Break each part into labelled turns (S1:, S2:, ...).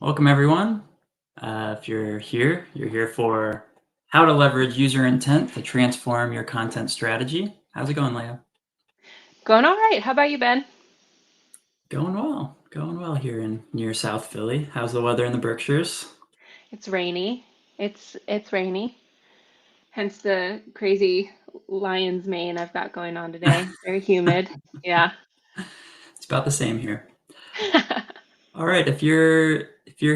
S1: Welcome, everyone. If you're here for how to leverage user intent to transform your content strategy. How's it going, Leah?
S2: Going all right. How about you, Ben?
S1: Going well here in near South Philly. How's the weather in the Berkshires?
S2: It's rainy. It's rainy. Hence the crazy lion's mane I've got going on today. Very humid. Yeah.
S1: It's about the same here. All right, if you're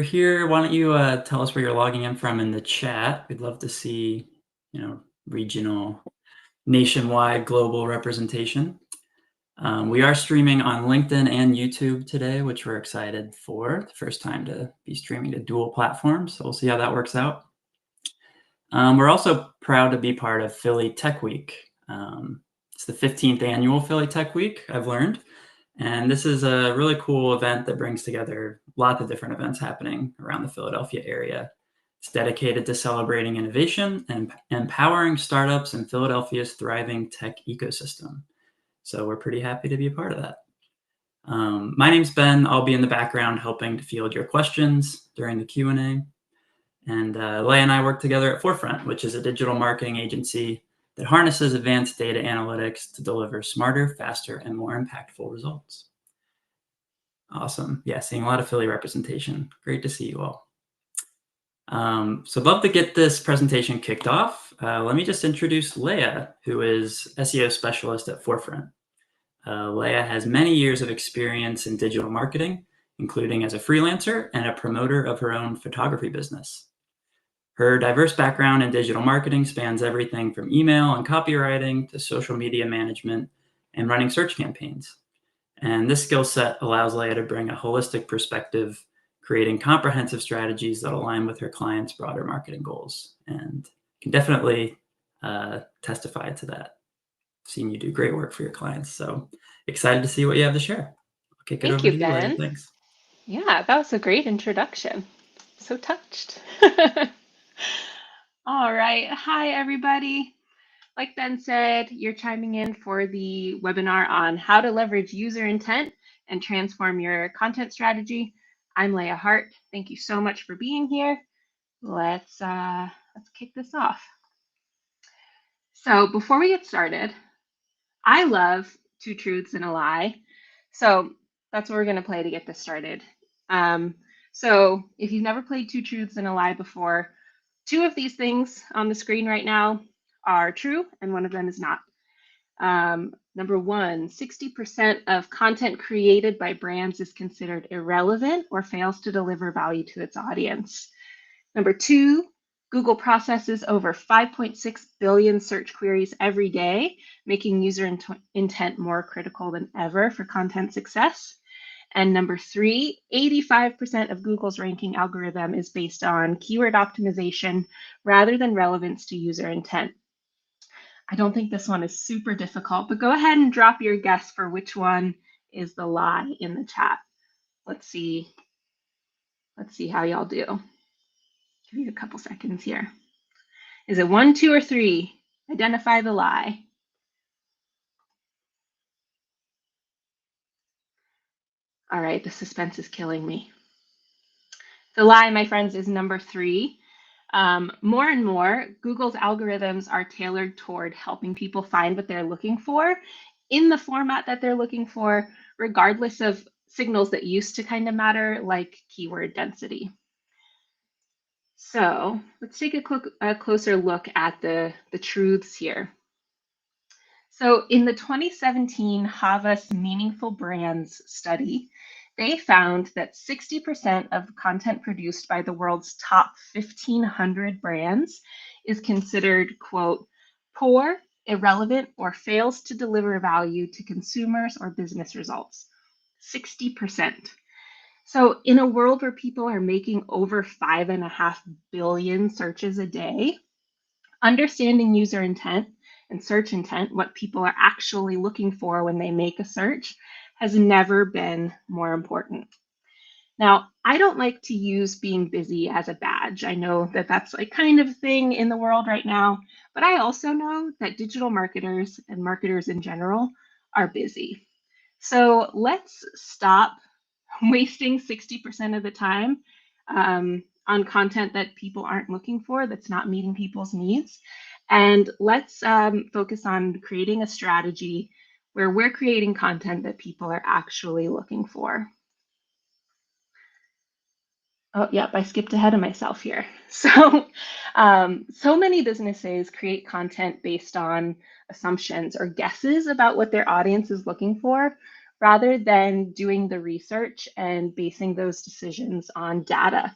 S1: here, why don't you tell us where you're logging in from in the chat? We'd love to see, regional, nationwide, global representation. We are streaming on LinkedIn and YouTube today, which we're excited for. The first time to be streaming to dual platforms, so we'll see how that works out. We're also proud to be part of Philly Tech Week. It's the 15th annual Philly Tech Week, I've learned. And this is a really cool event that brings together lots of different events happening around the Philadelphia area. It's dedicated to celebrating innovation and empowering startups in Philadelphia's thriving tech ecosystem. So we're pretty happy to be a part of that. My name's Ben. I'll be in the background helping to field your questions during the Q&A. And Leah and I work together at Forefront, which is a digital marketing agency that harnesses advanced data analytics to deliver smarter, faster, and more impactful results. Awesome. Yeah, seeing a lot of Philly representation. Great to see you all. So I'd love to get this presentation kicked off. Let me just introduce Leah, who is SEO specialist at Forefront. Leah has many years of experience in digital marketing, including as a freelancer and a promoter of her own photography business. Her diverse background in digital marketing spans everything from email and copywriting to social media management and running search campaigns. And this skill set allows Leah to bring a holistic perspective, creating comprehensive strategies that align with her clients' broader marketing goals. And can definitely testify to that. Seeing you do great work for your clients. So excited to see what you have to share. I'll kick it
S2: Thank
S1: over
S2: you,
S1: to you, Leah.
S2: Ben.
S1: Thanks.
S2: Yeah, that was a great introduction. So touched. All right. Hi, everybody. Like Ben said, you're chiming in for the webinar on how to leverage user intent and transform your content strategy. I'm Leah Hart. Thank you so much for being here. Let's kick this off. So before we get started, I love two truths and a lie. So that's what we're going to play to get this started. So if you've never played two truths and a lie before, two of these things on the screen right now are true and one of them is not. Number one, 60% of content created by brands is considered irrelevant or fails to deliver value to its audience. Number two, Google processes over 5.6 billion search queries every day, making user intent more critical than ever for content success. And number three, 85% of Google's ranking algorithm is based on keyword optimization rather than relevance to user intent. I don't think this one is super difficult, but go ahead and drop your guess for which one is the lie in the chat. Let's see how y'all do. Give you a couple seconds here. Is it 1, 2, or 3? Identify the lie. All right, the suspense is killing me. The lie, my friends, is number 3. More and more, Google's algorithms are tailored toward helping people find what they're looking for in the format that they're looking for, regardless of signals that used to kind of matter, like keyword density. So let's take a closer look at the truths here. So in the 2017 Havas Meaningful Brands study, they found that 60% of content produced by the world's top 1,500 brands is considered, quote, poor, irrelevant, or fails to deliver value to consumers or business results. 60%. So in a world where people are making over 5.5 billion searches a day, understanding user intent and search intent, what people are actually looking for when they make a search, has never been more important. Now, I don't like to use being busy as a badge. I know that that's like kind of a thing in the world right now, but I also know that digital marketers and marketers in general are busy. So let's stop wasting 60% of the time on content that people aren't looking for, that's not meeting people's needs. And let's focus on creating a strategy where we're creating content that people are actually looking for. Oh, yep, I skipped ahead of myself here. So many businesses create content based on assumptions or guesses about what their audience is looking for, rather than doing the research and basing those decisions on data.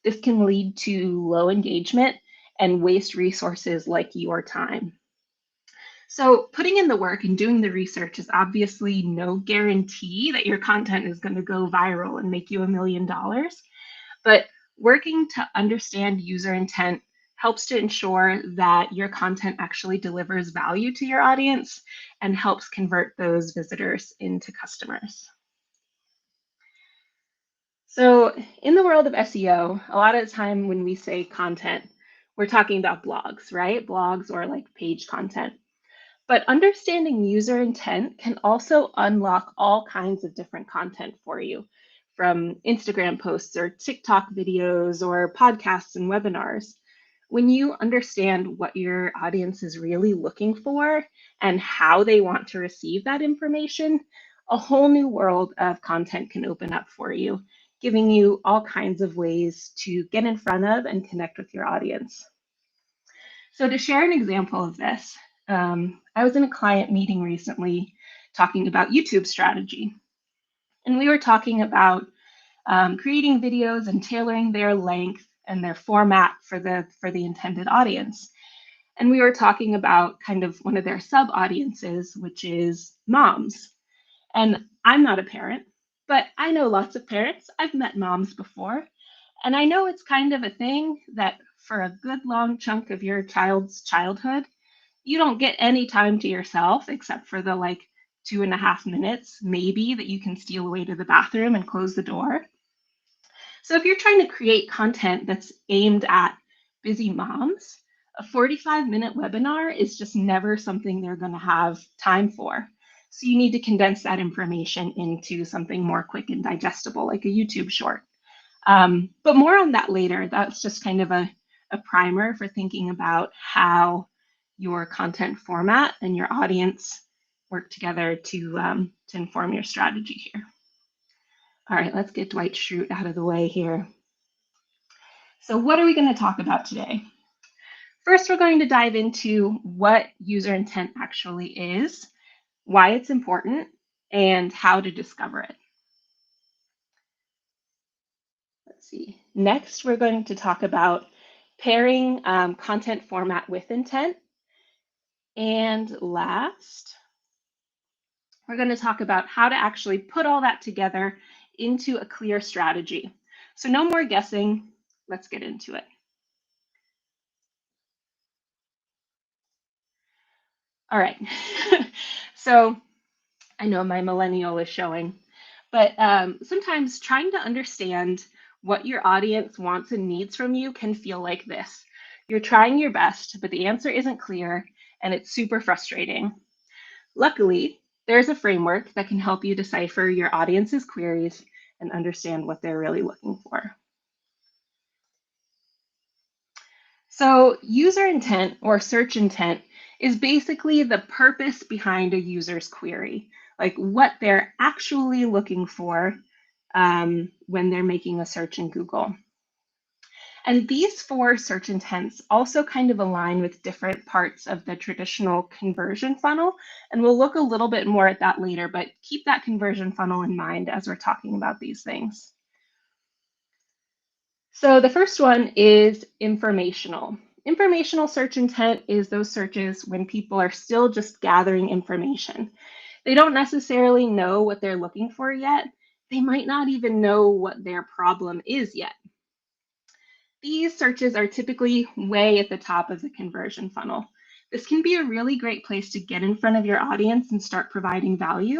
S2: This can lead to low engagement and waste resources like your time. So, putting in the work and doing the research is obviously no guarantee that your content is going to go viral and make you $1 million. But working to understand user intent helps to ensure that your content actually delivers value to your audience and helps convert those visitors into customers. So, in the world of SEO, a lot of the time when we say content, we're talking about blogs, right? Blogs or like page content. But understanding user intent can also unlock all kinds of different content for you, from Instagram posts or TikTok videos or podcasts and webinars. When you understand what your audience is really looking for and how they want to receive that information, a whole new world of content can open up for you, giving you all kinds of ways to get in front of and connect with your audience. So, to share an example of this, I was in a client meeting recently talking about YouTube strategy. And we were talking about creating videos and tailoring their length and their format for the intended audience. And we were talking about kind of one of their sub audiences, which is moms. And I'm not a parent, but I know lots of parents. I've met moms before. And I know it's kind of a thing that for a good long chunk of your child's childhood, you don't get any time to yourself except for the like 2.5 minutes, maybe, that you can steal away to the bathroom and close the door. So if you're trying to create content that's aimed at busy moms, a 45-minute webinar is just never something they're going to have time for. So you need to condense that information into something more quick and digestible, like a YouTube short. But more on that later. That's just kind of a primer for thinking about how your content format and your audience work together to inform your strategy here. All right, let's get Dwight Schrute out of the way here. So what are we going to talk about today? First, we're going to dive into what user intent actually is, why it's important, and how to discover it. Let's see. Next, we're going to talk about pairing content format with intent. And last, we're going to talk about how to actually put all that together into a clear strategy. So no more guessing. Let's get into it. All right. So I know my millennial is showing, but sometimes trying to understand what your audience wants and needs from you can feel like this. You're trying your best, but the answer isn't clear, and it's super frustrating. Luckily, there's a framework that can help you decipher your audience's queries and understand what they're really looking for. So, user intent or search intent is basically the purpose behind a user's query, like what they're actually looking for when they're making a search in Google. And these four search intents also kind of align with different parts of the traditional conversion funnel. And we'll look a little bit more at that later, but keep that conversion funnel in mind as we're talking about these things. So the first one is informational. Informational search intent is those searches when people are still just gathering information. They don't necessarily know what they're looking for yet. They might not even know what their problem is yet. These searches are typically way at the top of the conversion funnel. This can be a really great place to get in front of your audience and start providing value,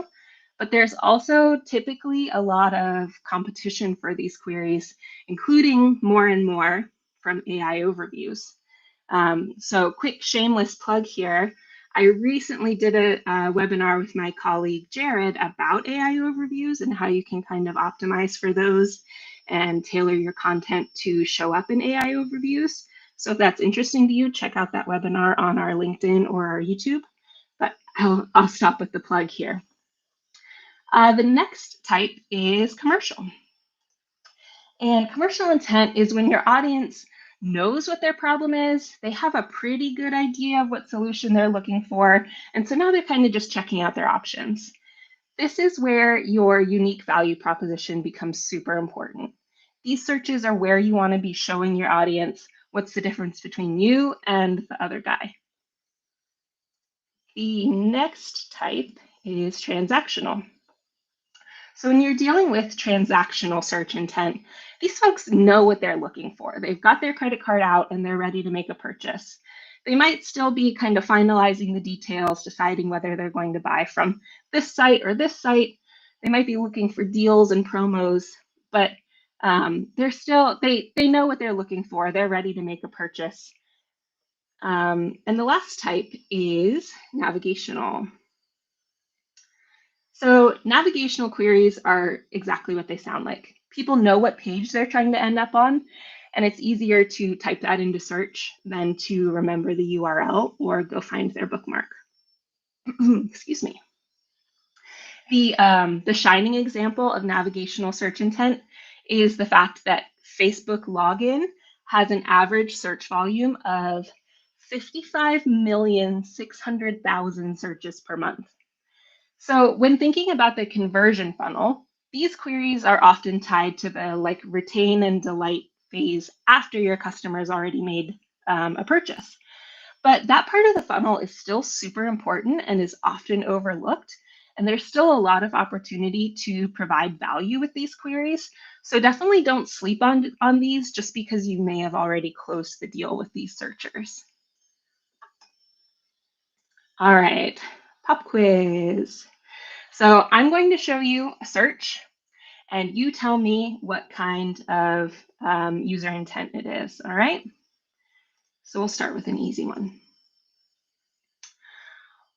S2: but there's also typically a lot of competition for these queries, including more and more from AI overviews. So quick shameless plug here. I recently did a webinar with my colleague Jared about AI overviews and how you can kind of optimize for those. and tailor your content to show up in AI overviews. So if that's interesting to you, check out that webinar on our LinkedIn or our YouTube. But I'll stop with the plug here. The next type is commercial. And commercial intent is when your audience knows what their problem is, they have a pretty good idea of what solution they're looking for, and so now they're kind of just checking out their options. This is where your unique value proposition becomes super important. These searches are where you want to be showing your audience what's the difference between you and the other guy. The next type is transactional. So when you're dealing with transactional search intent, these folks know what they're looking for. They've got their credit card out and they're ready to make a purchase. They might still be kind of finalizing the details, deciding whether they're going to buy from this site or this site. They might be looking for deals and promos, but they know what they're looking for. They're ready to make a purchase. And the last type is navigational. So navigational queries are exactly what they sound like. People know what page they're trying to end up on, and it's easier to type that into search than to remember the URL or go find their bookmark. Excuse me. The shining example of navigational search intent is the fact that Facebook login has an average search volume of 55,600,000 searches per month. So when thinking about the conversion funnel, these queries are often tied to the retain and delight phase after your customer has already made a purchase. But that part of the funnel is still super important and is often overlooked. And there's still a lot of opportunity to provide value with these queries. So definitely don't sleep on these just because you may have already closed the deal with these searchers. All right, pop quiz. So I'm going to show you a search and you tell me what kind of user intent it is, all right? So we'll start with an easy one.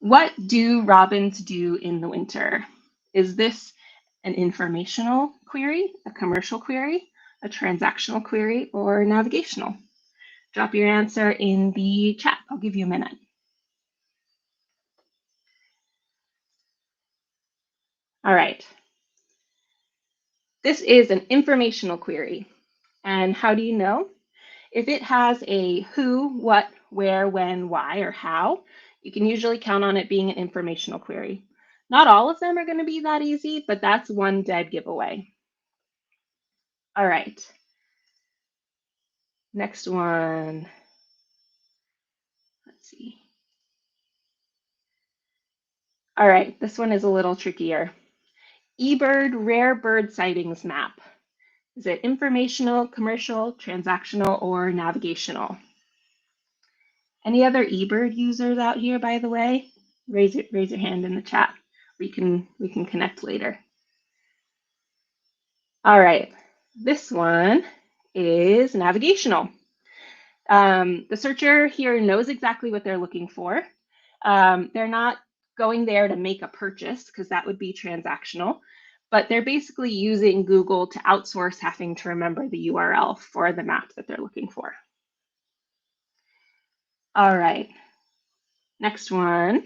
S2: What do robins do in the winter? Is this an informational query, a commercial query, a transactional query, or navigational? Drop your answer in the chat. I'll give you a minute. All right. This is an informational query. And how do you know? If it has a who, what, where, when, why, or how, you can usually count on it being an informational query. Not all of them are going to be that easy, but that's one dead giveaway. All right. Next one. Let's see. All right, this one is a little trickier. eBird rare bird sightings map. Is it informational, commercial, transactional, or navigational? Any other eBird users out here, by the way? Raise your hand in the chat. We can connect later. All right, this one is navigational. The searcher here knows exactly what they're looking for. They're not going there to make a purchase because that would be transactional, but they're basically using Google to outsource having to remember the URL for the map that they're looking for. All right, next one.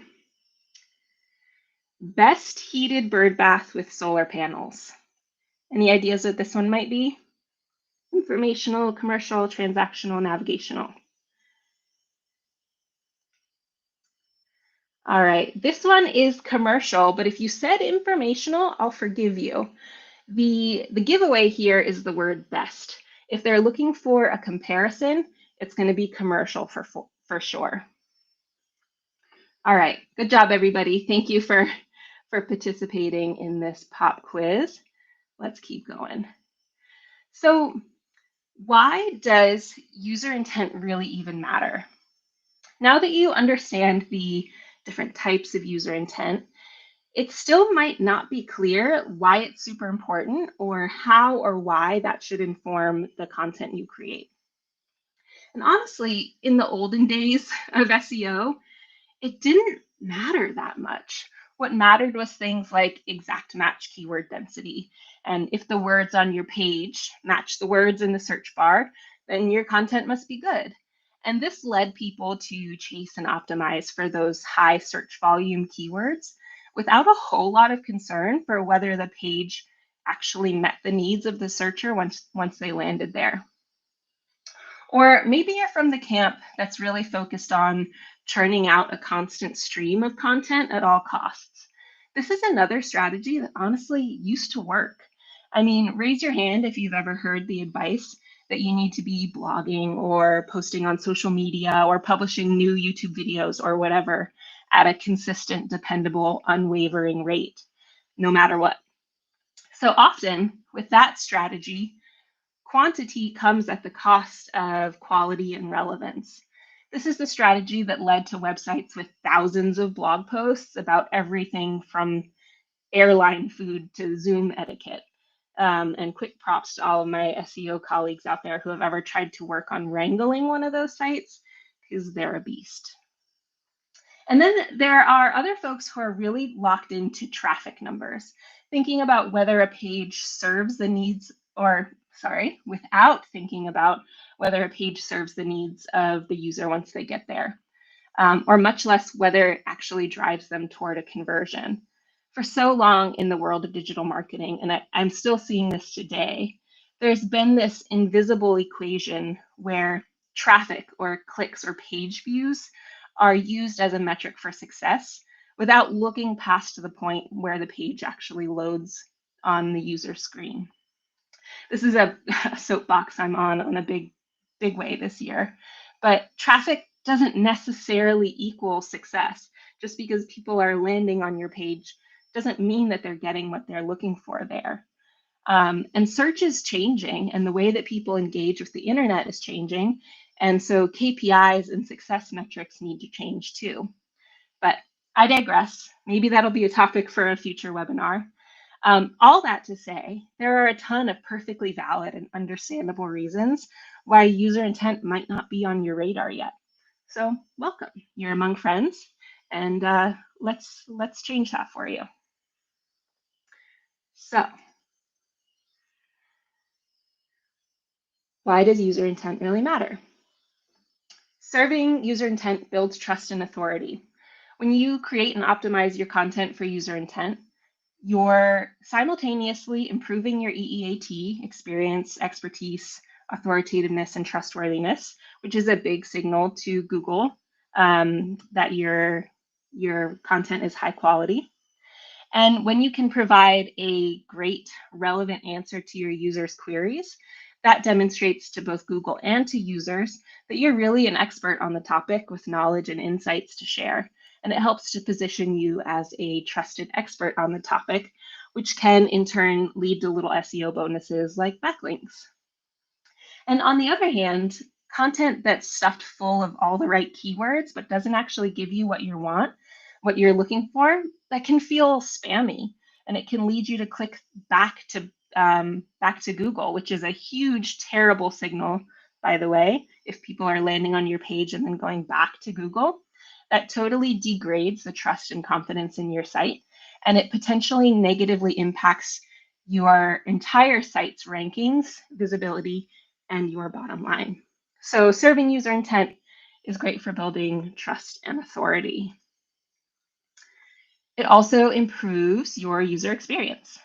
S2: Best heated bird bath with solar panels. Any ideas what this one might be? Informational, commercial, transactional, navigational. All right, this one is commercial, but if you said informational, I'll forgive you. The giveaway here is the word best. If they're looking for a comparison, it's going to be commercial for sure. All right, good job, everybody. Thank you for participating in this pop quiz. Let's keep going. So why does user intent really even matter? Now that you understand the different types of user intent, it still might not be clear why it's super important or how or why that should inform the content you create. And honestly, in the olden days of SEO, it didn't matter that much. What mattered was things like exact match keyword density And if the words on your page match the words in the search bar, then your content must be good. And this led people to chase and optimize for those high search volume keywords without a whole lot of concern for whether the page actually met the needs of the searcher once they landed there. Or maybe you're from the camp that's really focused on churning out a constant stream of content at all costs. This is another strategy that honestly used to work. I mean, raise your hand if you've ever heard the advice that you need to be blogging or posting on social media or publishing new YouTube videos or whatever at a consistent, dependable, unwavering rate, no matter what. So often with that strategy, quantity comes at the cost of quality and relevance. This is the strategy that led to websites with thousands of blog posts about everything from airline food to Zoom etiquette. And quick props to all of my SEO colleagues out there who have ever tried to work on wrangling one of those sites, because they're a beast. And then there are other folks who are really locked into traffic numbers, thinking about whether a page serves the needs, without thinking about whether a page serves the needs of the user once they get there, or much less whether it actually drives them toward a conversion. For so long in the world of digital marketing, and I'm still seeing this today, there's been this invisible equation where traffic or clicks or page views are used as a metric for success without looking past the point where the page actually loads on the user screen. This is a soapbox I'm on a big way this year, but traffic doesn't necessarily equal success. Just because people are landing on your page doesn't mean that they're getting what they're looking for there. And search is changing, and the way that people engage with the internet is changing. And so KPIs and success metrics need to change too. But I digress. Maybe that'll be a topic for a future webinar. All that to say, there are a ton of perfectly valid and understandable reasons why user intent might not be on your radar yet. So welcome, you're among friends, and let's change that for you. So why does user intent really matter? Serving user intent builds trust and authority. When you create and optimize your content for user intent, you're simultaneously improving your EEAT, experience, expertise, authoritativeness, and trustworthiness, which is a big signal to Google that your content is high quality. And when you can provide a great, relevant answer to your users' queries, that demonstrates to both Google and to users that you're really an expert on the topic with knowledge and insights to share. And it helps to position you as a trusted expert on the topic, which can in turn lead to little SEO bonuses like backlinks. And on the other hand, content that's stuffed full of all the right keywords but doesn't actually give you what you want, what you're looking for, that can feel spammy, and it can lead you to click back to Google, which is a huge, terrible signal, by the way. If people are landing on your page and then going back to Google, that totally degrades the trust and confidence in your site, and it potentially negatively impacts your entire site's rankings, visibility, and your bottom line. So serving user intent is great for building trust and authority. It also improves your user experience.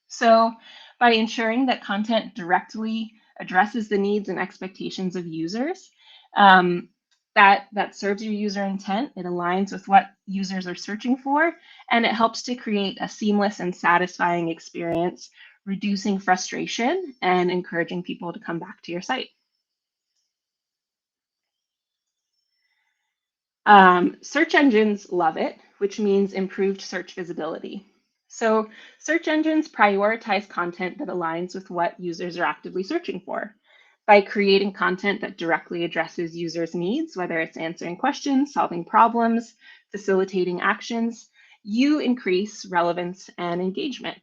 S2: So by ensuring that content directly addresses the needs and expectations of users, that serves your user intent, it aligns with what users are searching for, and it helps to create a seamless and satisfying experience, reducing frustration and encouraging people to come back to your site. Search engines love it, which means improved search visibility. So search engines prioritize content that aligns with what users are actively searching for. By creating content that directly addresses users' needs, whether it's answering questions, solving problems, facilitating actions, you increase relevance and engagement.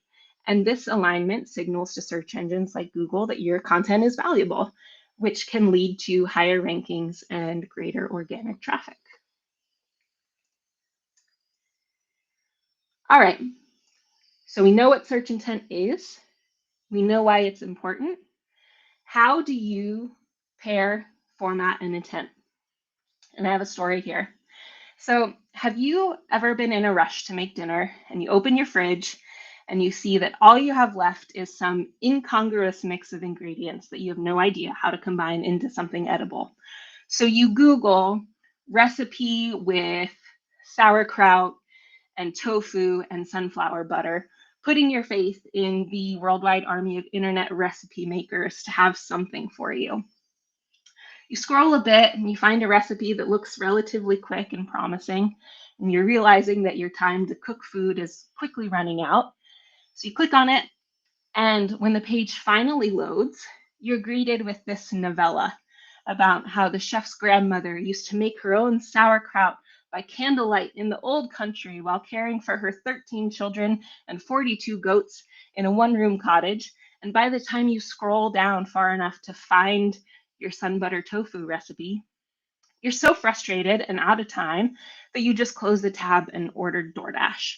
S2: And this alignment signals to search engines like Google that your content is valuable, which can lead to higher rankings and greater organic traffic. All right, so we know what search intent is. We know why it's important. How do you pair format and intent? And I have a story here. So, have you ever been in a rush to make dinner and you open your fridge and you see that all you have left is some incongruous mix of ingredients that you have no idea how to combine into something edible? So, you Google recipe with sauerkraut and tofu and sunflower butter, putting your faith in the worldwide army of internet recipe makers to have something for you. You scroll a bit and you find a recipe that looks relatively quick and promising, and you're realizing that your time to cook food is quickly running out. So you click on it, and when the page finally loads, you're greeted with this novella about how the chef's grandmother used to make her own sauerkraut by candlelight in the old country while caring for her 13 children and 42 goats in a one-room cottage. And by the time you scroll down far enough to find your sun butter tofu recipe, you're so frustrated and out of time that you just close the tab and ordered DoorDash.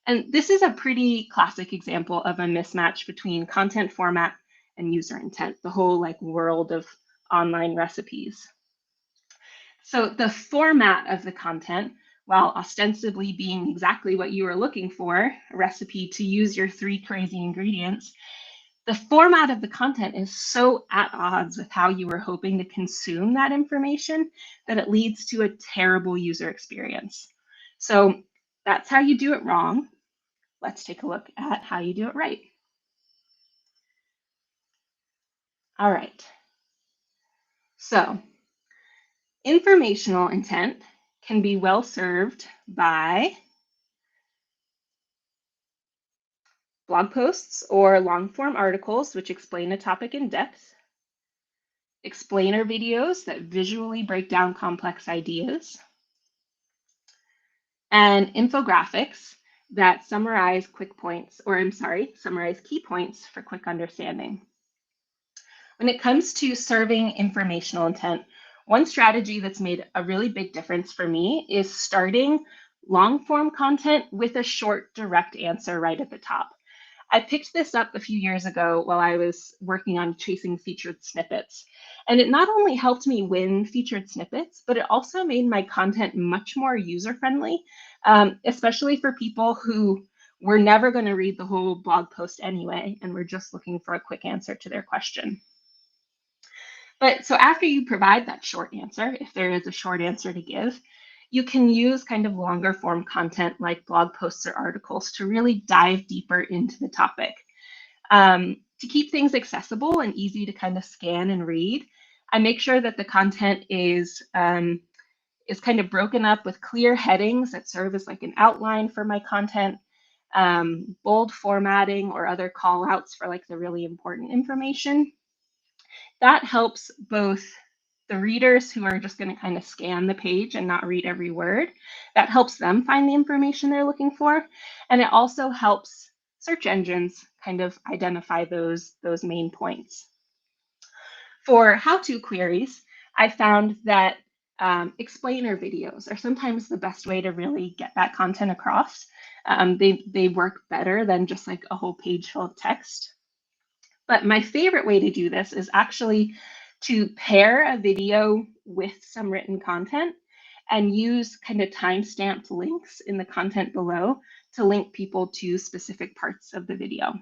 S2: And this is a pretty classic example of a mismatch between content format and user intent, the whole like world of online recipes. So the format of the content, while ostensibly being exactly what you were looking for, a recipe to use your 3 crazy ingredients, the format of the content is so at odds with how you were hoping to consume that information that it leads to a terrible user experience. So that's how you do it wrong. Let's take a look at how you do it right. All right. So informational intent can be well served by blog posts or long form articles which explain a topic in depth, explainer videos that visually break down complex ideas, and infographics that summarize summarize key points for quick understanding. When it comes to serving informational intent, one strategy that's made a really big difference for me is starting long form content with a short, direct answer right at the top. I picked this up a few years ago while I was working on chasing featured snippets. And it not only helped me win featured snippets, but it also made my content much more user friendly, especially for people who were never going to read the whole blog post anyway, and were just looking for a quick answer to their question. But so after you provide that short answer, if there is a short answer to give, you can use kind of longer form content like blog posts or articles to really dive deeper into the topic. To keep things accessible and easy to kind of scan and read, I make sure that the content is kind of broken up with clear headings that serve as like an outline for my content, bold formatting or other call outs for like the really important information. That helps both the readers who are just going to kind of scan the page and not read every word. That helps them find the information they're looking for. And it also helps search engines kind of identify those main points. For how-to queries, I found that explainer videos are sometimes the best way to really get that content across. They work better than just like a whole page full of text. But my favorite way to do this is actually to pair a video with some written content and use kind of time-stamped links in the content below to link people to specific parts of the video.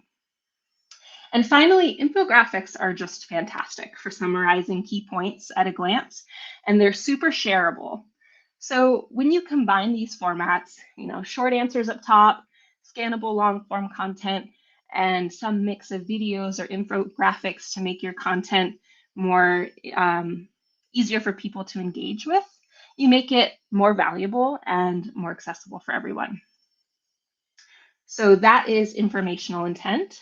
S2: And finally, infographics are just fantastic for summarizing key points at a glance, and they're super shareable. So when you combine these formats, short answers up top, scannable long form content, and some mix of videos or infographics to make your content more easier for people to engage with, you make it more valuable and more accessible for everyone. So that is informational intent.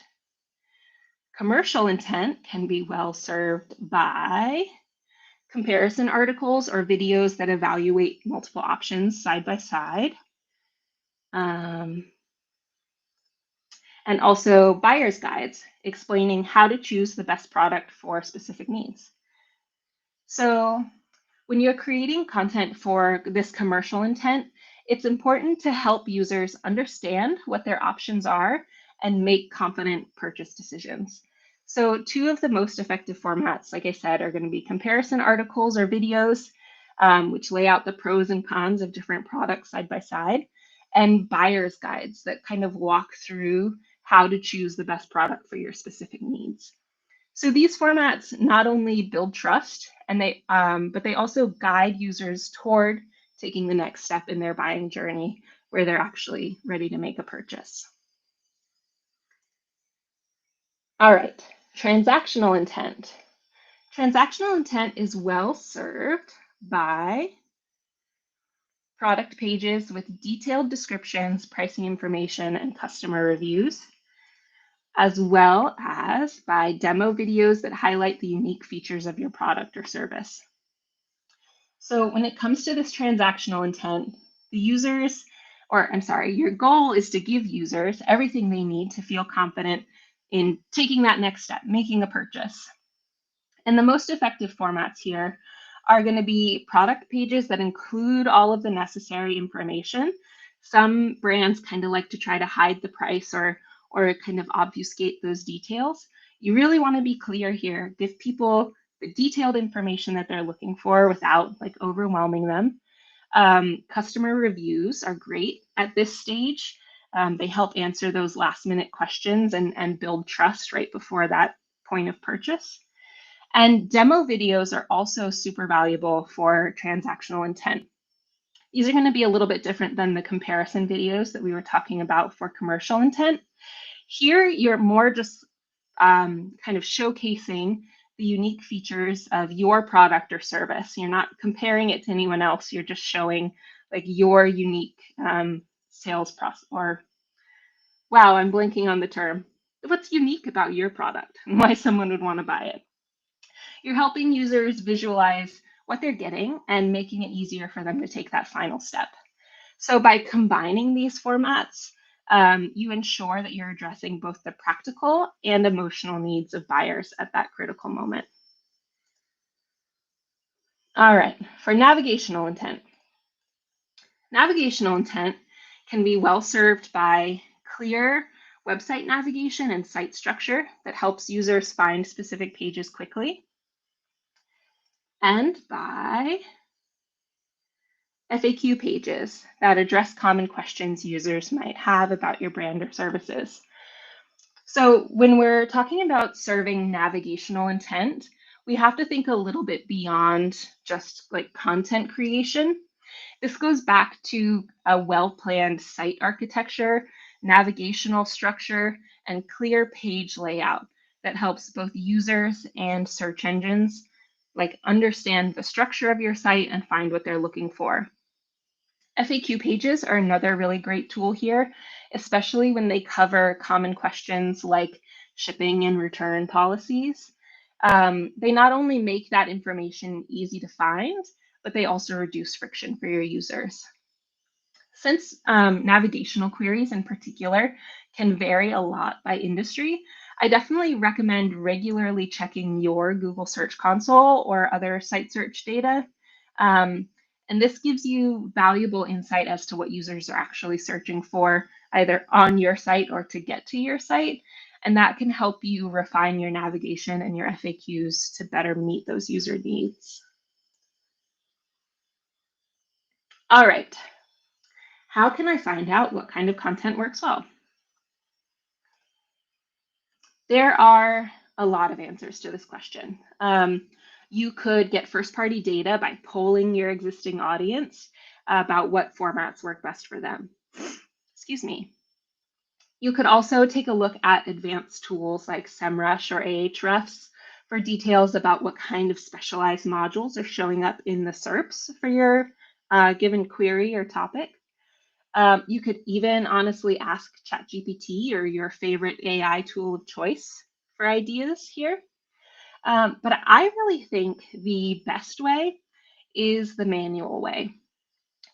S2: Commercial intent can be well served by comparison articles or videos that evaluate multiple options side by side. And also buyer's guides explaining how to choose the best product for specific needs. So when you're creating content for this commercial intent, it's important to help users understand what their options are and make confident purchase decisions. So two of the most effective formats, like I said, are going to be comparison articles or videos, which lay out the pros and cons of different products side by side, and buyer's guides that kind of walk through how to choose the best product for your specific needs. So these formats not only build trust, but they also guide users toward taking the next step in their buying journey where they're actually ready to make a purchase. All right, transactional intent. Transactional intent is well served by product pages with detailed descriptions, pricing information, and customer reviews, as well as by demo videos that highlight the unique features of your product or service. So when it comes to this transactional intent, your goal is to give users everything they need to feel confident in taking that next step, making a purchase. And the most effective formats here are going to be product pages that include all of the necessary information. Some brands kind of like to try to hide the price or kind of obfuscate those details. You really want to be clear here, give people the detailed information that they're looking for without like overwhelming them. Customer reviews are great at this stage. They help answer those last minute questions and build trust right before that point of purchase. And demo videos are also super valuable for transactional intent. These are going to be a little bit different than the comparison videos that we were talking about for commercial intent. Here, you're more just kind of showcasing the unique features of your product or service. You're not comparing it to anyone else. You're just showing like your unique sales process or, wow, I'm blanking on the term. What's unique about your product and why someone would want to buy it. You're helping users visualize what they're getting and making it easier for them to take that final step. So by combining these formats, you ensure that you're addressing both the practical and emotional needs of buyers at that critical moment. All right, for navigational intent. Navigational intent can be well served by clear website navigation and site structure that helps users find specific pages quickly, and by FAQ pages that address common questions users might have about your brand or services. So when we're talking about serving navigational intent, we have to think a little bit beyond just like content creation. This goes back to a well-planned site architecture, navigational structure, and clear page layout that helps both users and search engines like understand the structure of your site and find what they're looking for. FAQ pages are another really great tool here, especially when they cover common questions like shipping and return policies. They not only make that information easy to find, but they also reduce friction for your users. Since navigational queries in particular can vary a lot by industry, I definitely recommend regularly checking your Google Search Console or other site search data. And this gives you valuable insight as to what users are actually searching for, either on your site or to get to your site. And that can help you refine your navigation and your FAQs to better meet those user needs. All right. How can I find out what kind of content works well? There are a lot of answers to this question. You could get first-party data by polling your existing audience about what formats work best for them. Excuse me. You could also take a look at advanced tools like SEMrush or Ahrefs for details about what kind of specialized modules are showing up in the SERPs for your given query or topic. You could even honestly ask ChatGPT or your favorite AI tool of choice for ideas here. But I really think the best way is the manual way,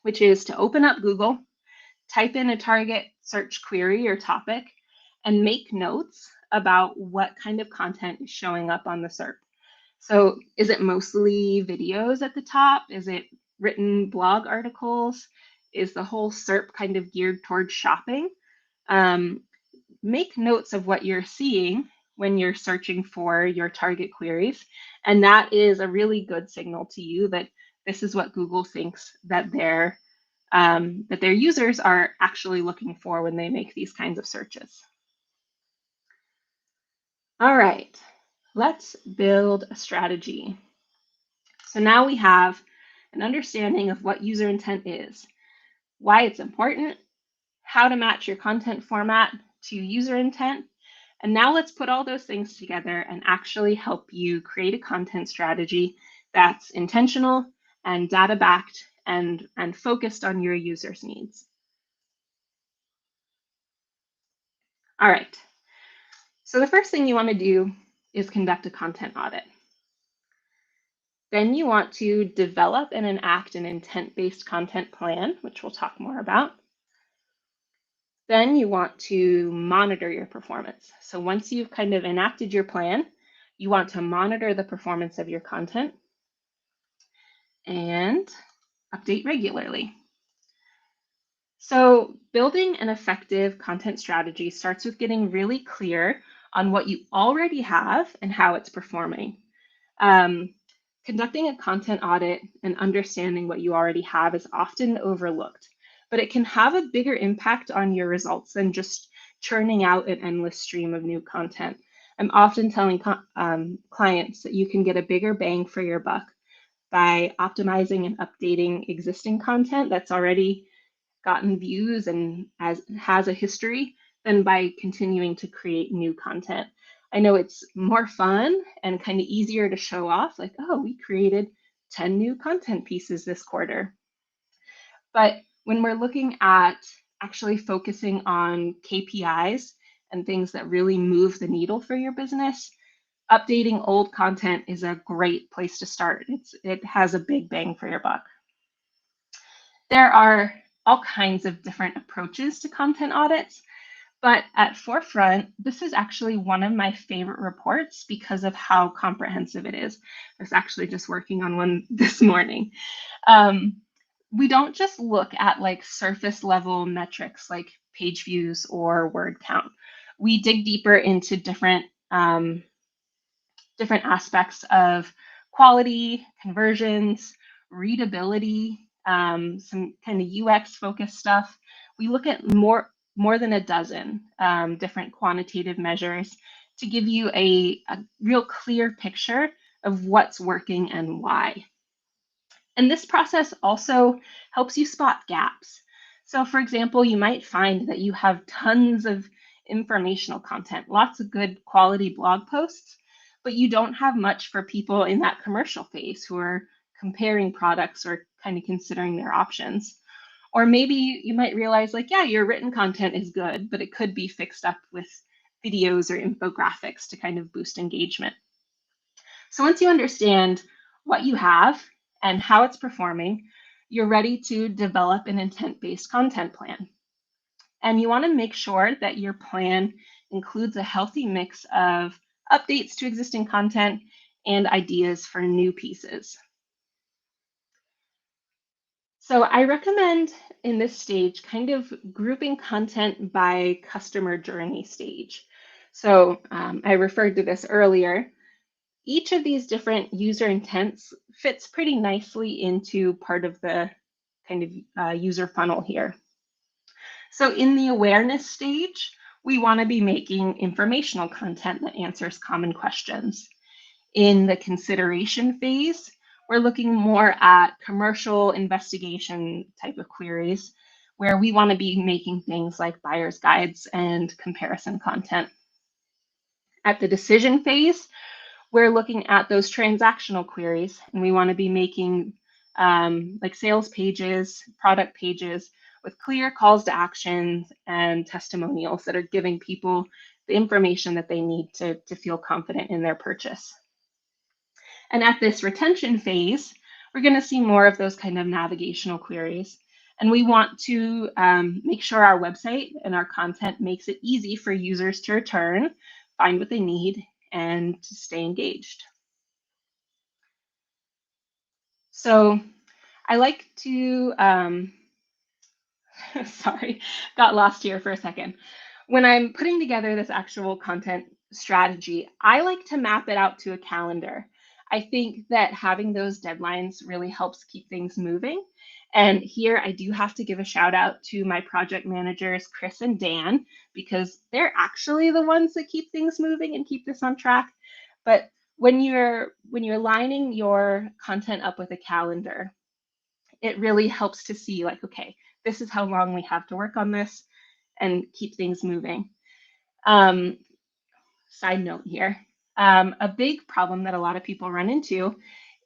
S2: which is to open up Google, type in a target search query or topic, and make notes about what kind of content is showing up on the SERP. So is it mostly videos at the top? Is it written blog articles? Is the whole SERP kind of geared towards shopping? make notes of what you're seeing when you're searching for your target queries. And that is a really good signal to you that this is what Google thinks that their users are actually looking for when they make these kinds of searches. All right, let's build a strategy. So now we have an understanding of what user intent is, why it's important, how to match your content format to user intent. And now let's put all those things together and actually help you create a content strategy that's intentional and data-backed and focused on your users' needs. All right, so the first thing you want to do is conduct a content audit. Then you want to develop and enact an intent-based content plan, which we'll talk more about. Then you want to monitor your performance. So once you've kind of enacted your plan, you want to monitor the performance of your content and update regularly. So building an effective content strategy starts with getting really clear on what you already have and how it's performing. Conducting a content audit and understanding what you already have is often overlooked, but it can have a bigger impact on your results than just churning out an endless stream of new content. I'm often telling clients that you can get a bigger bang for your buck by optimizing and updating existing content that's already gotten views and has a history than by continuing to create new content. I know it's more fun and kind of easier to show off, like, oh, we created 10 new content pieces this quarter. But when we're looking at actually focusing on KPIs and things that really move the needle for your business, updating old content is a great place to start. It has a big bang for your buck. There are all kinds of different approaches to content audits, but at Forefront, this is actually one of my favorite reports because of how comprehensive it is. I was actually just working on one this morning. We don't just look at like surface level metrics like page views or word count. We dig deeper into different aspects of quality, conversions, readability, some kind of UX focused stuff. We look at more than a dozen different quantitative measures to give you a real clear picture of what's working and why. And this process also helps you spot gaps. So for example, you might find that you have tons of informational content, lots of good quality blog posts, but you don't have much for people in that commercial phase who are comparing products or kind of considering their options. Or maybe you might realize like, yeah, your written content is good, but it could be fixed up with videos or infographics to kind of boost engagement. So once you understand what you have and how it's performing, you're ready to develop an intent-based content plan. And you want to make sure that your plan includes a healthy mix of updates to existing content and ideas for new pieces. So I recommend in this stage kind of grouping content by customer journey stage. So I referred to this earlier. Each of these different user intents fits pretty nicely into part of the kind of user funnel here. So in the awareness stage, we want to be making informational content that answers common questions. In the consideration phase, we're looking more at commercial investigation type of queries, where we want to be making things like buyer's guides and comparison content. At the decision phase, we're looking at those transactional queries, and we want to be making like sales pages, product pages with clear calls to actions and testimonials that are giving people the information that they need to feel confident in their purchase. And at this retention phase, we're going to see more of those kind of navigational queries. And we want to make sure our website and our content makes it easy for users to return, find what they need, and to stay engaged. So I like to, sorry, got lost here for a second. When I'm putting together this actual content strategy, I like to map it out to a calendar. I think that having those deadlines really helps keep things moving. And here I do have to give a shout out to my project managers, Chris and Dan, because they're actually the ones that keep things moving and keep this on track. But when you're lining your content up with a calendar, it really helps to see like, okay, this is how long we have to work on this and keep things moving. Um, Side note here, a big problem that a lot of people run into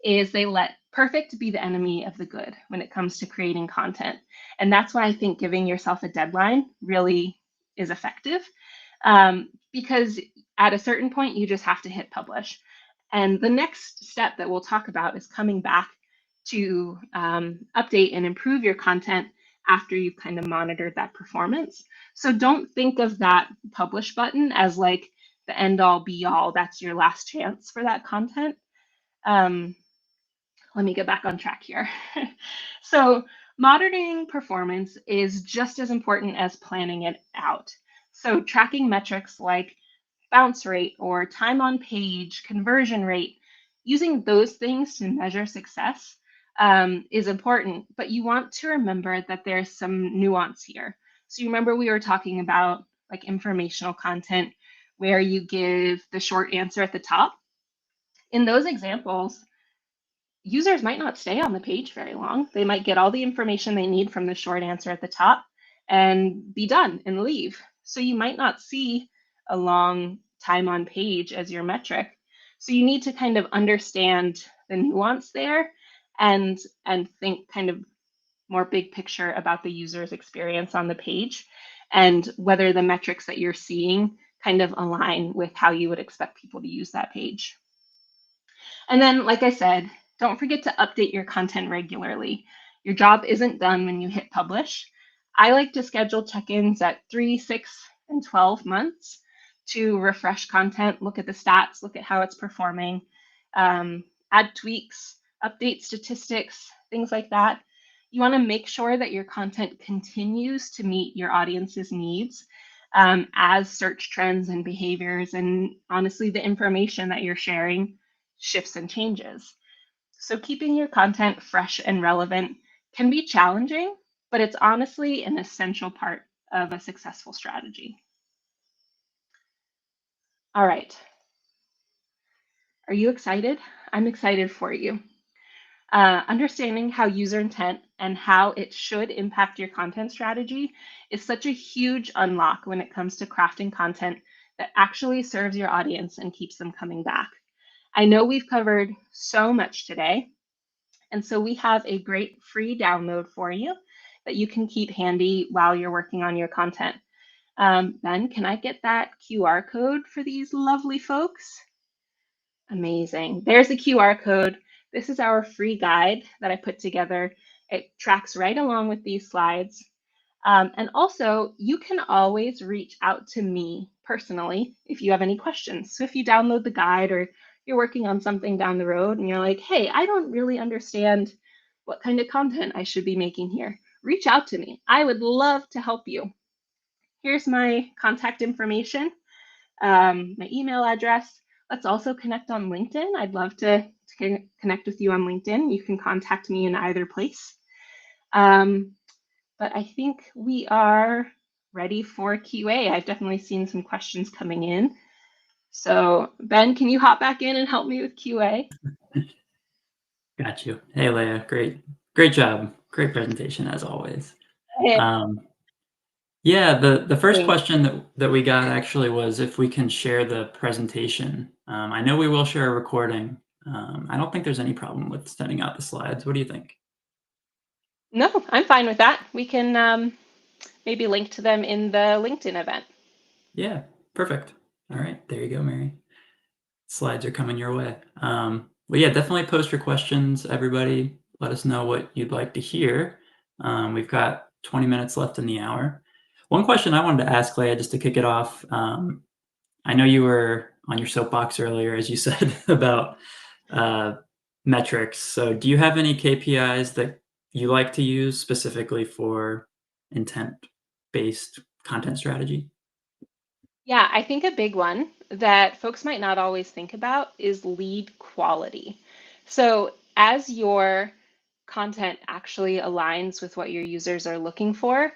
S2: is they let perfect be the enemy of the good when it comes to creating content. And that's why I think giving yourself a deadline really is effective, because at a certain point, you just have to hit publish. And the next step that we'll talk about is coming back to update and improve your content after you've kind of monitored that performance. So don't think of that publish button as like the end all be all. That's your last chance for that content. Um, Let me get back on track here. So monitoring performance is just as important as planning it out. So tracking metrics like bounce rate or time on page, conversion rate, using those things to measure success is important, but you want to remember that there's some nuance here. So you remember we were talking about like informational content where you give the short answer at the top. In those examples, users might not stay on the page very long. They might get all the information they need from the short answer at the top and be done and leave. So you might not see a long time on page as your metric. So you need to kind of understand the nuance there and think kind of more big picture about the user's experience on the page and whether the metrics that you're seeing kind of align with how you would expect people to use that page. And then, like I said, don't forget to update your content regularly. Your job isn't done when you hit publish. I like to schedule check ins at 3, 6, and 12 months to refresh content, look at the stats, look at how it's performing, add tweaks, update statistics, things like that. You want to make sure that your content continues to meet your audience's needs as search trends and behaviors, and honestly, the information that you're sharing shifts and changes. So keeping your content fresh and relevant can be challenging, but it's honestly an essential part of a successful strategy. All right. Are you excited? I'm excited for you. Understanding how user intent and how it should impact your content strategy is such a huge unlock when it comes to crafting content that actually serves your audience and keeps them coming back. I know we've covered so much today, and so we have a great free download for you that you can keep handy while you're working on your content. Ben, can I get that QR code for these lovely folks? Amazing. There's the QR code. This is our free guide that I put together. It tracks right along with these slides. And also, you can always reach out to me personally if you have any questions. So if you download the guide or you're working on something down the road and you're like, hey, I don't really understand what kind of content I should be making here, reach out to me. I would love to help you. Here's my contact information, my email address. Let's also connect on LinkedIn. I'd love to connect with you on LinkedIn. You can contact me in either place. But I think we are ready for QA. I've definitely seen some questions coming in. So Ben, can you hop back in and help me with QA?
S1: Got you. Hey, Leah, great job. Great presentation as always.
S2: Hey,
S1: Yeah, the first
S2: thanks.
S1: question that we got actually was if we can share the presentation. I know we will share a recording. I don't think there's any problem with sending out the slides. What do you think?
S2: No, I'm fine with that. We can maybe link to them in the LinkedIn event.
S1: Yeah, perfect. All right, there you go, Mary. Slides are coming your way. Well, yeah, definitely post your questions, everybody. Let us know what you'd like to hear. We've got 20 minutes left in the hour. One question I wanted to ask, Leah, just to kick it off. I know you were on your soapbox earlier, as you said, about metrics. So do you have any KPIs that you like to use specifically for intent-based content strategy?
S2: Yeah, I think a big one that folks might not always think about is lead quality. So, as your content actually aligns with what your users are looking for,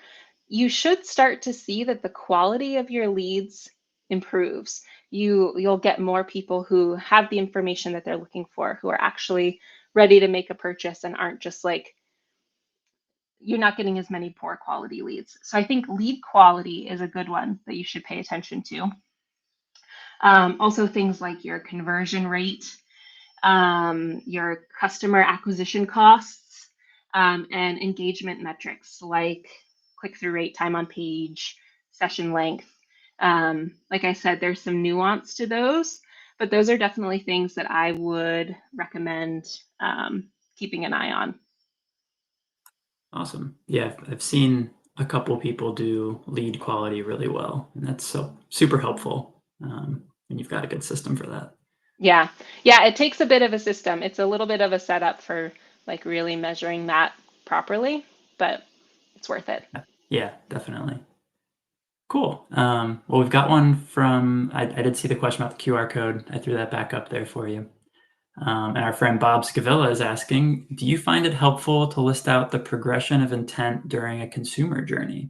S2: you should start to see that the quality of your leads improves. You'll get more people who have the information that they're looking for, who are actually ready to make a purchase and aren't just like you're not getting as many poor quality leads. So I think lead quality is a good one that you should pay attention to. Also, things like your conversion rate, your customer acquisition costs, and engagement metrics like click through rate, time on page, session length. Like I said, there's some nuance to those, but those are definitely things that I would recommend keeping an eye on.
S1: Awesome. Yeah, I've seen a couple people do lead quality really well, and that's so super helpful when you've got a good system for that.
S2: Yeah. Yeah, it takes a bit of a system. It's a little bit of a setup for like really measuring that properly, but it's worth it.
S1: Yeah, definitely. Cool. Well, we've got one from, I did see the question about the QR code. I threw that back up there for you. And our friend Bob Scavilla is asking, do you find it helpful to list out the progression of intent during a consumer journey?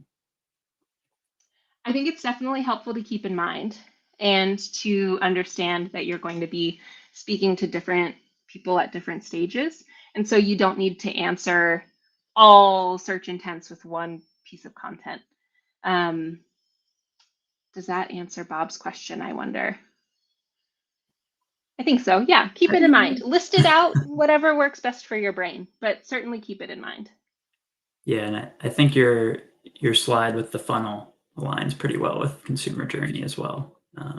S2: I think it's definitely helpful to keep in mind and to understand that you're going to be speaking to different people at different stages. And so you don't need to answer all search intents with one piece of content. Um, does that answer Bob's question? I wonder. I think so. Yeah, keep it in mind. List it out, whatever works best for your brain, but certainly keep it in mind.
S1: Yeah, and I think your slide with the funnel aligns pretty well with consumer journey as well.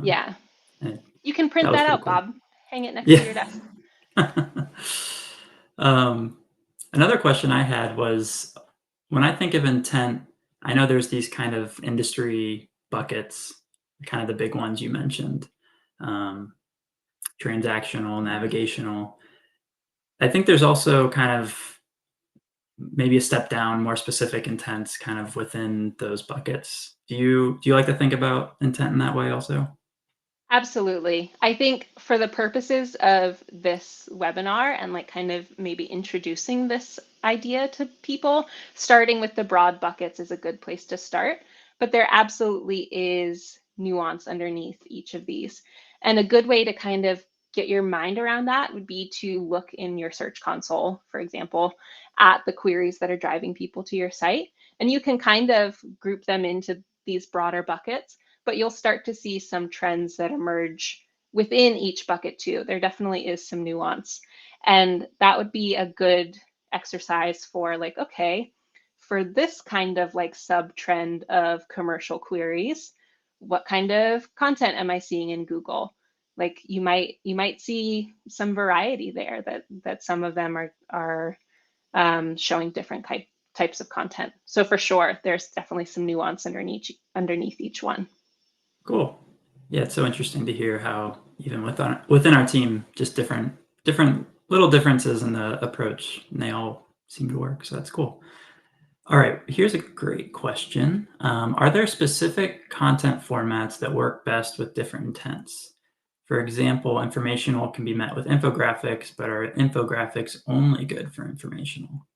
S2: Yeah.
S1: And
S2: You can
S1: that
S2: print
S1: was
S2: that
S1: pretty
S2: out,
S1: cool.
S2: Bob. Hang it next to
S1: Yeah.
S2: your desk.
S1: um, Another question I had was when I think of intent, I know there's these kind of industry buckets, kind of the big ones you mentioned, um, transactional, navigational. I think there's also kind of maybe a step down, more specific intents kind of within those buckets. Do you like to think about intent in that way also?
S2: Absolutely. I think for the purposes of this webinar and like kind of maybe introducing this idea to people, starting with the broad buckets is a good place to start. But there absolutely is nuance underneath each of these. And a good way to kind of get your mind around that would be to look in your search console, for example, at the queries that are driving people to your site. And you can kind of group them into these broader buckets, but you'll start to see some trends that emerge within each bucket too. There definitely is some nuance. And that would be a good exercise for like, okay, for this kind of like sub trend of commercial queries, what kind of content am I seeing in Google? Like you might see some variety there that some of them are showing different types of content. So for sure, there's definitely some nuance underneath each one.
S1: Cool. Yeah, it's so interesting to hear how even within our team, just different little differences in the approach, and they all seem to work. So that's cool. All right, here's a great question. Are there specific content formats that work best with different intents? For example, informational can be met with infographics, but are infographics only good for informational?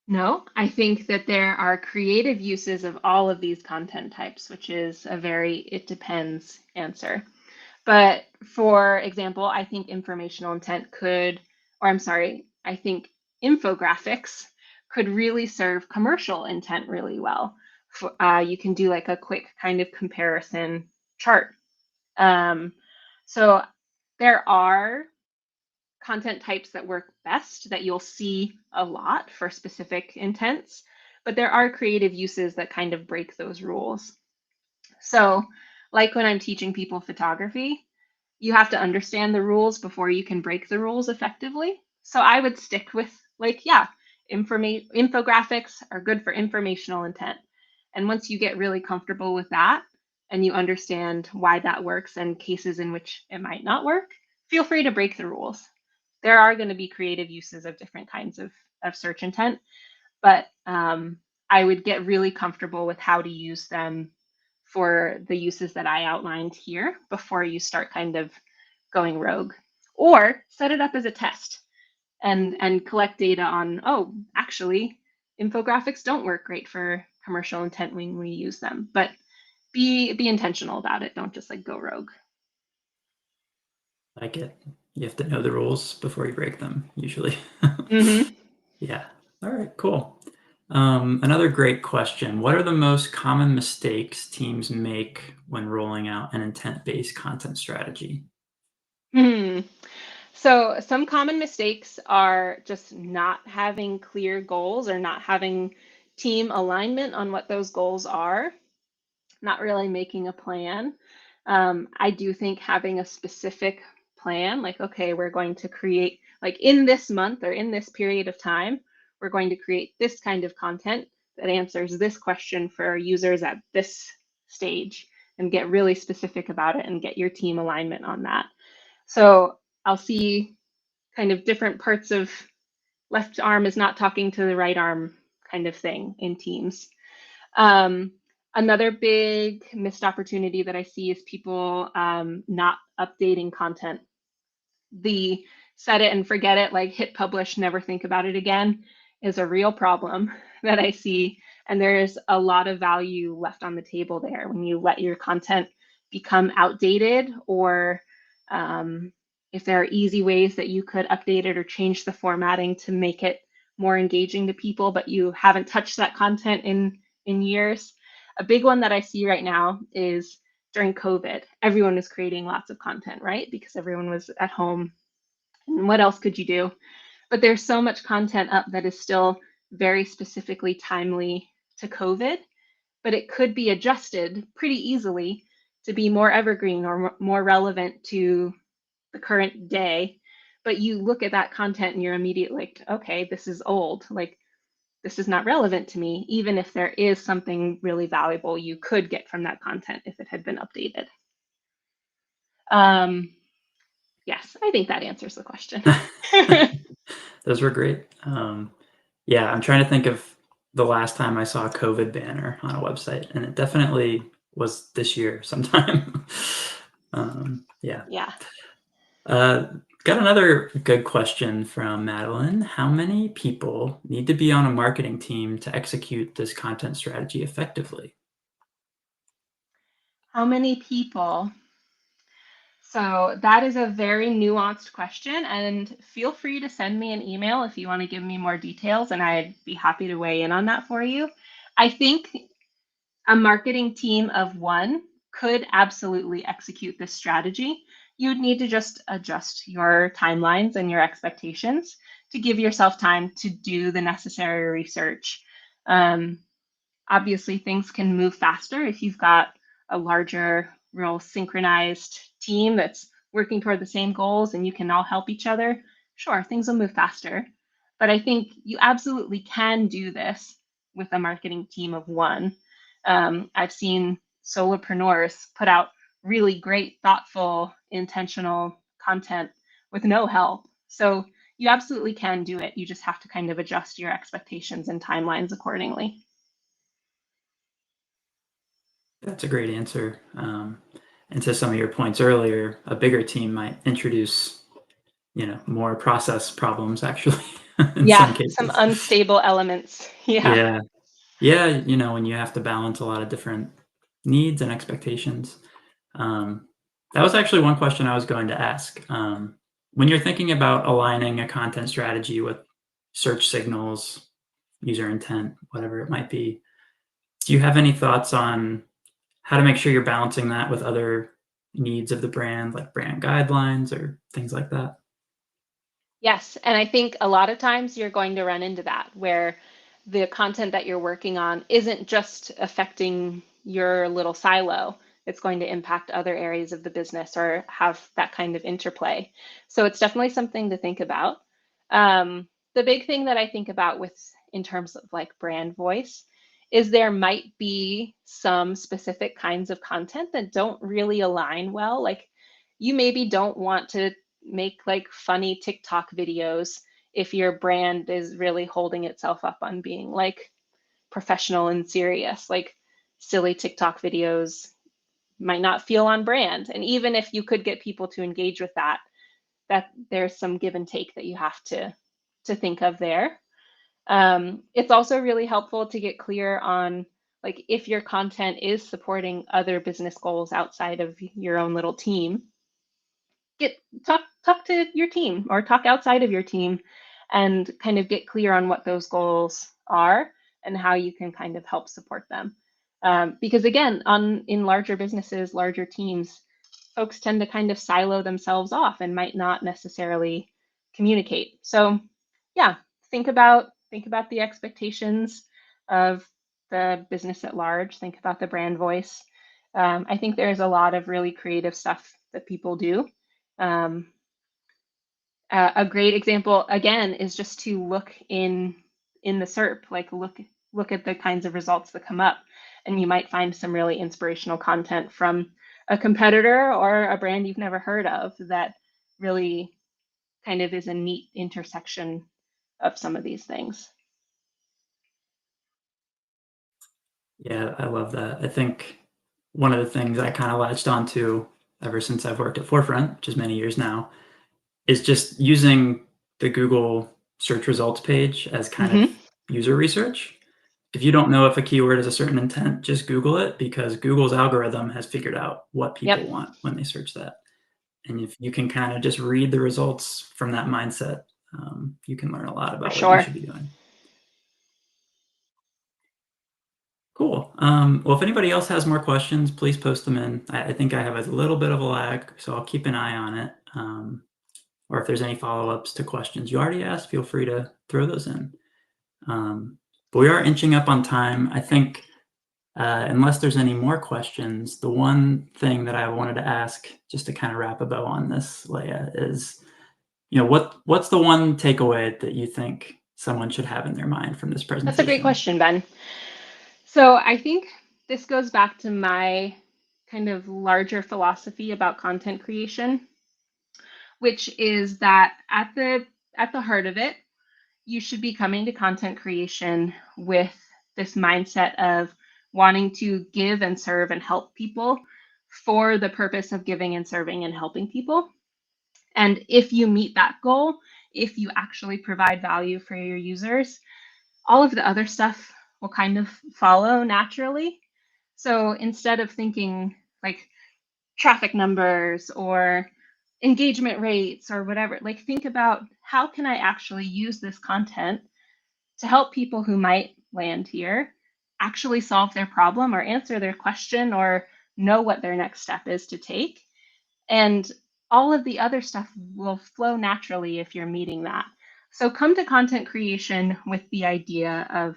S2: No, I think that there are creative uses of all of these content types, which is a very it depends answer. But for example, I think informational intent could, or I'm sorry, I think infographics could really serve commercial intent really well. You can do like a quick kind of comparison chart. Um, so there are content types that work best that you'll see a lot for specific intents, but there are creative uses that kind of break those rules. So, like when I'm teaching people photography, you have to understand the rules before you can break the rules effectively. So I would stick with like, yeah, infographics are good for informational intent. And once you get really comfortable with that and you understand why that works and cases in which it might not work, feel free to break the rules. There are going to be creative uses of different kinds of search intent, but I would get really comfortable with how to use them for the uses that I outlined here before you start kind of going rogue. Or set it up as a test and collect data on, oh, actually, infographics don't work great for commercial intent when we use them. But be intentional about it. Don't just like go rogue.
S1: Like it. You have to know the rules before you break them, usually.
S2: Mm-hmm.
S1: Yeah. All right, cool. Another great question. What are the most common mistakes teams make when rolling out an intent-based content strategy?
S2: Hmm. So some common mistakes are just not having clear goals or not having team alignment on what those goals are, not really making a plan. I do think having a specific plan, like, okay, we're going to create, like in this month or in this period of time, we're going to create this kind of content that answers this question for our users at this stage, and get really specific about it and get your team alignment on that. So I'll see kind of different parts of left arm is not talking to the right arm kind of thing in teams. Um, Another big missed opportunity that I see is people not updating content. The set it and forget it, like hit publish, never think about it again, is a real problem that I see. And there's a lot of value left on the table there when you let your content become outdated, or if there are easy ways that you could update it or change the formatting to make it more engaging to people, but you haven't touched that content in years. A big one that I see right now is during COVID, everyone was creating lots of content, right? Because everyone was at home. And what else could you do? But there's so much content up that is still very specifically timely to COVID, but it could be adjusted pretty easily to be more evergreen or more relevant to the current day. But you look at that content and you're immediately like, okay, this is old. Like, this is not relevant to me, even if there is something really valuable you could get from that content if it had been updated. Um, yes, I think that answers the question.
S1: Those were great. Yeah, I'm trying to think of the last time I saw a COVID banner on a website, and it definitely was this year sometime. Yeah.
S2: Yeah.
S1: Uh, Got another good question from Madeline. How many people need to be on a marketing team to execute this content strategy effectively?
S2: How many people? So that is a very nuanced question, and feel free to send me an email if you want to give me more details, and I'd be happy to weigh in on that for you. I think a marketing team of one could absolutely execute this strategy. You'd need to just adjust your timelines and your expectations to give yourself time to do the necessary research. Um, Obviously, things can move faster if you've got a larger, real synchronized team that's working toward the same goals and you can all help each other. Sure, things will move faster. But I think you absolutely can do this with a marketing team of one. I've seen solopreneurs put out really great, thoughtful, intentional content with no help. So you absolutely can do it. You just have to kind of adjust your expectations and timelines accordingly.
S1: That's a great answer. And to some of your points earlier, a bigger team might introduce, more process problems actually in
S2: Yeah,
S1: some
S2: some
S1: cases.
S2: unstable elements. Yeah.
S1: Yeah. Yeah, when you have to balance a lot of different needs and expectations. Um, that was actually one question I was going to ask. When you're thinking about aligning a content strategy with search signals, user intent, whatever it might be, do you have any thoughts on how to make sure you're balancing that with other needs of the brand, like brand guidelines or things like that?
S2: Yes, and I think a lot of times you're going to run into that where the content that you're working on isn't just affecting your little silo. It's going to impact other areas of the business or have that kind of interplay. So it's definitely something to think about. The big thing that I think about with in terms of like brand voice is there might be some specific kinds of content that don't really align well. Like you maybe don't want to make like funny TikTok videos if your brand is really holding itself up on being like professional and serious. Like silly TikTok videos might not feel on brand. And even if you could get people to engage with that, that there's some give and take that you have to think of there. It's also really helpful to get clear on like if your content is supporting other business goals outside of your own little team, get talk to your team or talk outside of your team and kind of get clear on what those goals are and how you can kind of help support them. Because again, on in larger businesses, larger teams, folks tend to kind of silo themselves off and might not necessarily communicate. So yeah, think about the expectations of the business at large. Think about the brand voice. I think there's a lot of really creative stuff that people do. Um, a great example again is just to look in the SERP, like look at the kinds of results that come up, and you might find some really inspirational content from a competitor or a brand you've never heard of that really kind of is a neat intersection of some of these things.
S1: Yeah, I love that. I think one of the things I kind of latched onto ever since I've worked at Forefront, which is many years now, is just using the Google search results page as kind of
S2: Hmm.
S1: user research. If you don't know if a keyword has a certain intent, just Google it because Google's algorithm has figured out what
S2: Yep,
S1: people want when they search that. And if you can kind of just read the results from that mindset, you can learn a lot
S2: for
S1: about what you
S2: sure.
S1: should be doing. Cool. Well, if anybody else has more questions, please post them in. I think I have a little bit of a lag, so I'll keep an eye on it. Or if there's any follow-ups to questions you already asked, feel free to throw those in. But we are inching up on time. I think, unless there's any more questions, the one thing that I wanted to ask, just to kind of wrap a bow on this, Leah, is, what's the one takeaway that you think someone should have in their mind from this
S2: That's a great
S1: presentation?
S2: question, Ben. So I think this goes back to my kind of larger philosophy about content creation, which is that at the heart of it, you should be coming to content creation with this mindset of wanting to give and serve and help people for the purpose of giving and serving and helping people. And if you meet that goal, if you actually provide value for your users, all of the other stuff will kind of follow naturally. So instead of thinking like traffic numbers or engagement rates or whatever, like think about how can I actually use this content to help people who might land here actually solve their problem or answer their question or know what their next step is to take. And all of the other stuff will flow naturally if you're meeting that. So come to content creation with the idea of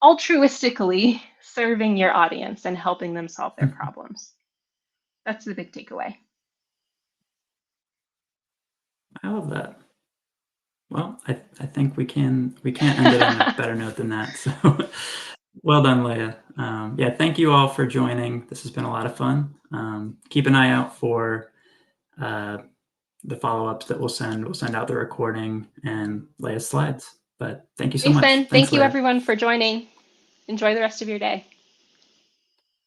S2: altruistically serving your audience and helping them solve their problems. That's the big takeaway.
S1: I love that. Well, I think we can't end it on a better note than that. So, well done, Leah. Yeah, thank you all for joining. This has been a lot of fun. Keep an eye out for uh, the follow-ups that we'll send. We'll send out the recording and Leah's slides. But thank you so
S2: Thanks,
S1: much.
S2: Ben.
S1: Thanks,
S2: Thank you,
S1: Leah.
S2: everyone, for joining. Enjoy the rest of your day.